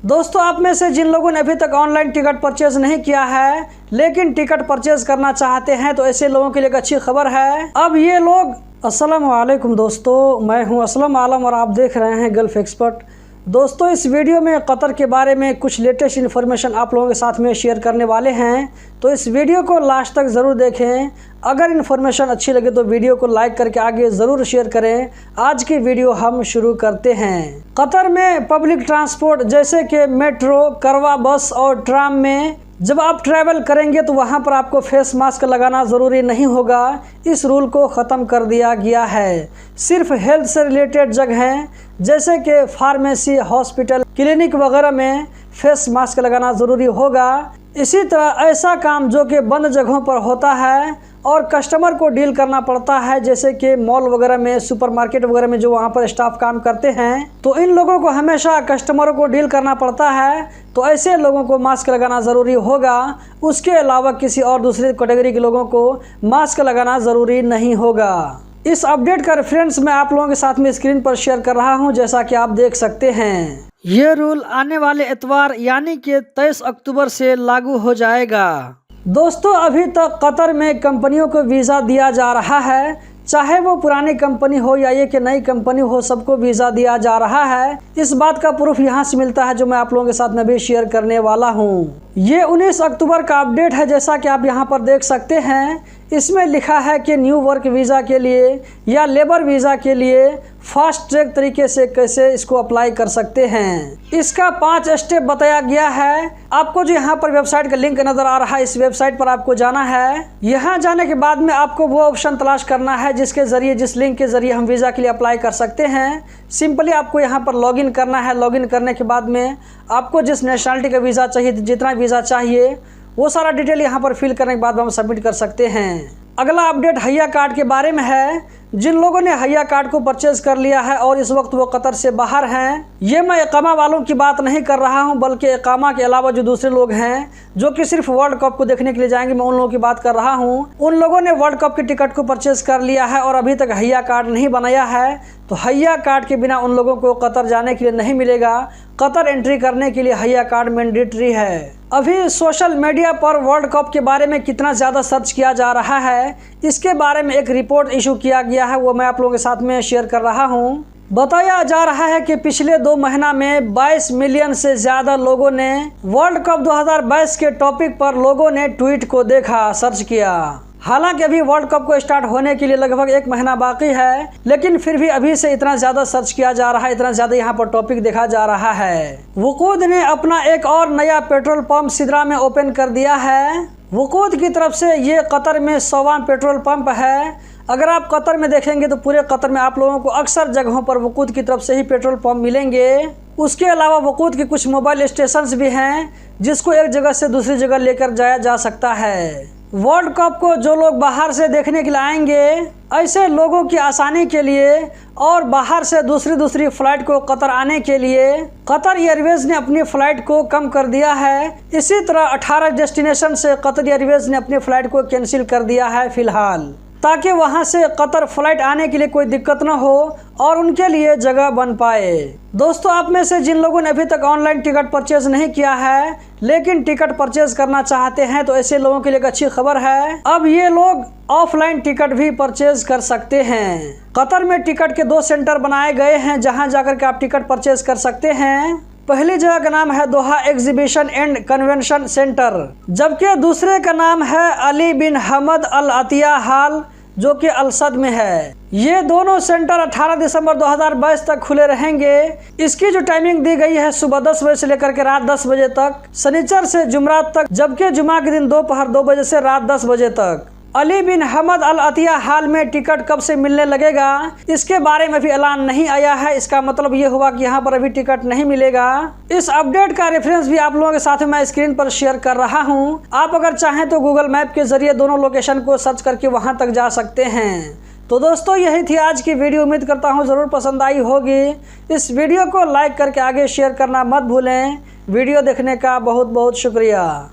दोस्तों, आप में से जिन लोगों ने अभी तक ऑनलाइन टिकट परचेज नहीं किया है लेकिन टिकट परचेज करना चाहते हैं तो ऐसे लोगों के लिए एक अच्छी खबर है। अब ये लोग अस्सलाम वालेकुम दोस्तों, मैं हूं असलम आलम और आप देख रहे हैं गल्फ एक्सपर्ट। दोस्तों, इस वीडियो में कतर के बारे में कुछ लेटेस्ट इन्फॉर्मेशन आप लोगों के साथ में शेयर करने वाले हैं, तो इस वीडियो को लास्ट तक ज़रूर देखें। अगर इन्फॉर्मेशन अच्छी लगे तो वीडियो को लाइक करके आगे ज़रूर शेयर करें। आज की वीडियो हम शुरू करते हैं। कतर में पब्लिक ट्रांसपोर्ट जैसे कि मेट्रो, करवा बस और ट्राम में जब आप ट्रैवल करेंगे तो वहां पर आपको फेस मास्क लगाना ज़रूरी नहीं होगा। इस रूल को ख़त्म कर दिया गया है। सिर्फ हेल्थ से रिलेटेड जगह जैसे कि फार्मेसी, हॉस्पिटल, क्लिनिक वगैरह में फेस मास्क लगाना ज़रूरी होगा। इसी तरह ऐसा काम जो कि बंद जगहों पर होता है और कस्टमर को डील करना पड़ता है जैसे कि मॉल वगैरह में, सुपरमार्केट वगैरह में जो वहाँ पर स्टाफ काम करते हैं, तो इन लोगों को हमेशा कस्टमरों को डील करना पड़ता है, तो ऐसे लोगों को मास्क लगाना ज़रूरी होगा। उसके अलावा किसी और दूसरी कैटेगरी के लोगों को मास्क लगाना ज़रूरी नहीं होगा। इस अपडेट का रेफरेंस मैं आप लोगों के साथ में स्क्रीन पर शेयर कर रहा हूं, जैसा कि आप देख सकते हैं। ये रूल आने वाले इतवार यानी कि 23 अक्टूबर से लागू हो जाएगा। दोस्तों, अभी तक कतर में कंपनियों को वीज़ा दिया जा रहा है, चाहे वो पुरानी कंपनी हो या ये कि नई कंपनी हो, सबको वीज़ा दिया जा रहा है। इस बात का प्रूफ यहाँ से मिलता है जो मैं आप लोगों के साथ में भी शेयर करने वाला हूँ। ये 19 अक्टूबर का अपडेट है, जैसा कि आप यहाँ पर देख सकते हैं। इसमें लिखा है कि न्यू वर्क वीज़ा के लिए या लेबर वीज़ा के लिए फास्ट ट्रैक तरीके से कैसे इसको अप्लाई कर सकते हैं। इसका 5 स्टेप बताया गया है। आपको जो यहाँ पर वेबसाइट का लिंक नज़र आ रहा है, इस वेबसाइट पर आपको जाना है। यहाँ जाने के बाद में आपको वो ऑप्शन तलाश करना है जिसके ज़रिए, जिस लिंक के ज़रिए हम वीज़ा के लिए अप्लाई कर सकते हैं। सिंपली आपको यहाँ पर लॉगिन करना है। लॉगिन करने के बाद में आपको जिस नेशनलिटी का वीज़ा चाहिए, जितना वीज़ा चाहिए, वो सारा डिटेल यहाँ पर फिल करने के बाद हम सबमिट कर सकते हैं। अगला अपडेट हैया कार्ड के बारे में है। जिन लोगों ने हैया कार्ड को परचेज कर लिया है और इस वक्त वो कतर से बाहर हैं, ये मैं इकामा वालों की बात नहीं कर रहा हूं, बल्कि इकामा के अलावा जो दूसरे लोग हैं जो कि सिर्फ वर्ल्ड कप को देखने के लिए जाएंगे, मैं उन लोगों की बात कर रहा हूं। उन लोगों ने वर्ल्ड कप की टिकट को परचेज कर लिया है और अभी तक हैया कार्ड नहीं बनाया है, तो हैया कार्ड के बिना उन लोगों को कतर जाने के लिए नहीं मिलेगा। कतर एंट्री करने के लिए हैया कार्ड मैंडेटरी है। अभी सोशल मीडिया पर वर्ल्ड कप के बारे में कितना ज़्यादा सर्च किया जा रहा है, इसके बारे में एक रिपोर्ट इशू किया गया है, वो मैं आप लोगों के साथ में शेयर कर रहा हूं। बताया जा रहा है कि पिछले 2 महीना में 22 मिलियन से ज़्यादा लोगों ने वर्ल्ड कप 2022 के टॉपिक पर लोगों ने ट्वीट को देखा, सर्च किया। हालांकि अभी वर्ल्ड कप को स्टार्ट होने के लिए लगभग 1 महीना बाकी है, लेकिन फिर भी अभी से इतना ज़्यादा सर्च किया जा रहा है, इतना ज़्यादा यहाँ पर टॉपिक देखा जा रहा है। वकूद ने अपना एक और नया पेट्रोल पंप सिद्रा में ओपन कर दिया है। वकूद की तरफ से ये कतर में 100वां पेट्रोल पंप है। अगर आप कतर में देखेंगे तो पूरे कतर में आप लोगों को अक्सर जगहों पर वकूद की तरफ से ही पेट्रोल पंप मिलेंगे। उसके अलावा वकूद के कुछ मोबाइल स्टेशंस भी हैं जिसको एक जगह से दूसरी जगह लेकर जाया जा सकता है। वर्ल्ड कप को जो लोग बाहर से देखने के लिए आएंगे, ऐसे लोगों की आसानी के लिए और बाहर से दूसरी फ़्लाइट को कतर आने के लिए कतर एयरवेज़ ने अपनी फ़्लाइट को कम कर दिया है। इसी तरह 18 डेस्टिनेशन से कतर एयरवेज़ ने अपनी फ़्लाइट को कैंसिल कर दिया है फ़िलहाल, ताकि वहां से कतर फ्लाइट आने के लिए कोई दिक्कत ना हो और उनके लिए जगह बन पाए। दोस्तों, आप में से जिन लोगों ने अभी तक ऑनलाइन टिकट परचेज नहीं किया है लेकिन टिकट परचेज करना चाहते हैं, तो ऐसे लोगों के लिए एक अच्छी खबर है। अब ये लोग ऑफलाइन टिकट भी परचेज कर सकते हैं। कतर में टिकट के 2 सेंटर बनाए गए हैं जहां जाकर के आप टिकट परचेज कर सकते हैं। पहली जगह का नाम है दोहा एग्जीबिशन एंड कन्वेंशन सेंटर, जबकि दूसरे का नाम है अली बिन हमद अल अतिया हॉल जो कि अलसद में है। ये दोनों सेंटर 18 दिसंबर 2022 तक खुले रहेंगे। इसकी जो टाइमिंग दी गई है सुबह 10 बजे से लेकर के रात 10 बजे तक, शनिचर से जुमरात तक, जबकि जुमा के दिन दोपहर 2 बजे से रात 10 बजे तक। अली बिन हमद अल अतिया हाल में टिकट कब से मिलने लगेगा, इसके बारे में भी ऐलान नहीं आया है। इसका मतलब ये हुआ कि यहाँ पर अभी टिकट नहीं मिलेगा। इस अपडेट का रेफरेंस भी आप लोगों के साथ मैं स्क्रीन पर शेयर कर रहा हूँ। आप अगर चाहें तो गूगल मैप के जरिए दोनों लोकेशन को सर्च करके वहाँ तक जा सकते हैं। तो दोस्तों, यही थी आज की वीडियो। उम्मीद करता हूँ ज़रूर पसंद आई होगी। इस वीडियो को लाइक करके आगे शेयर करना मत भूलें। वीडियो देखने का बहुत बहुत शुक्रिया।